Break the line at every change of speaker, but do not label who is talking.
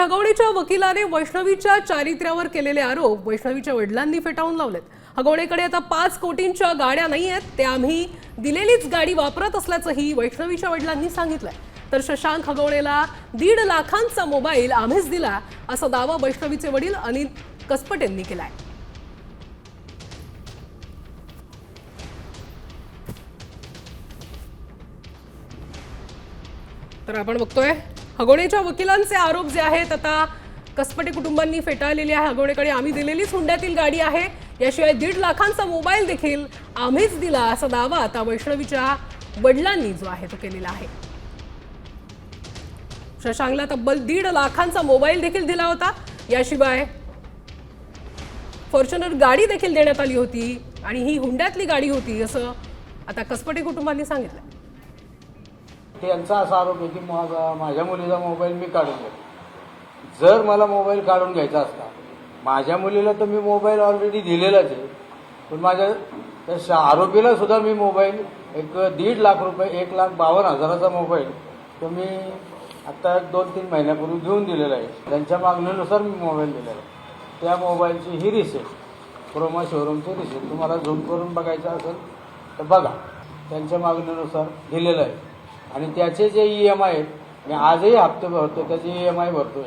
हगवणेच्या वकिलाने वैष्णवीच्या चारित्र्यावर केलेले आरोप वैष्णवीच्या वडिलांनी फेटाळून लावलेत। हगवणेकडे आता 5 कोटींच्या गाड्या नाही आहेत, ते आम्ही दिलेलीच गाडी वापरत असल्याचंही वैष्णवीच्या वडिलांनी सांगितलंय। तर शशांक हगवणेला 1.5 लाखांचा मोबाईल आम्हीच दिला असा दावा वैष्णवीचे वडील अनिल कसपटेंनी केलाय। तर आपण बघतोय हगवणेच्या वकिलांचे आरोप जे आहेत आता कसपटे कुटुंबांनी फेटाळलेले आहे। हगवणेकडे आम्ही दिलेलीच हुंड्यातील गाडी आहे, याशिवाय 1.5 लाखांचा मोबाईल देखील आम्हीच दिला असा दावा आता वैष्णवीच्या वडिलांनी जो आहे तो केलेला आहे। शशांकला तब्बल 1.5 लाखांचा मोबाईल देखील दिला होता, याशिवाय फॉर्च्युनर गाडी देखील देण्यात आली होती आणि ही हुंड्यातली गाडी होती असं आता कसपटे कुटुंबांनी सांगितलं।
त्यांचा असा आरोप आहे की माझ्या मुलीचा मोबाईल मी काढून घेतला। जर मला मोबाईल काढून घ्यायचा असता, माझ्या मुलीला तर मी मोबाईल ऑलरेडी दिलेलाच आहे, पण माझ्या त्या आरोपीला सुद्धा मी मोबाईल 1.5 लाख रुपये 1,52,000चा मोबाईल तो मी आता 2-3 महिन्यापूर्वी घेऊन दिलेला आहे। त्यांच्या मागणीनुसार मी मोबाईल दिलेला आहे। त्या मोबाईलची ही रिसिप्ट, क्रोमा शोरूमची रिसिप्ट तुम्हाला झूम करून बघायचं असेल तर बघा, त्यांच्या मागणीनुसार दिलेलं आहे। आणि त्याचे जे EMI आहेत, मी आजही हप्ते भरतो, त्याचे EMI भरतोय।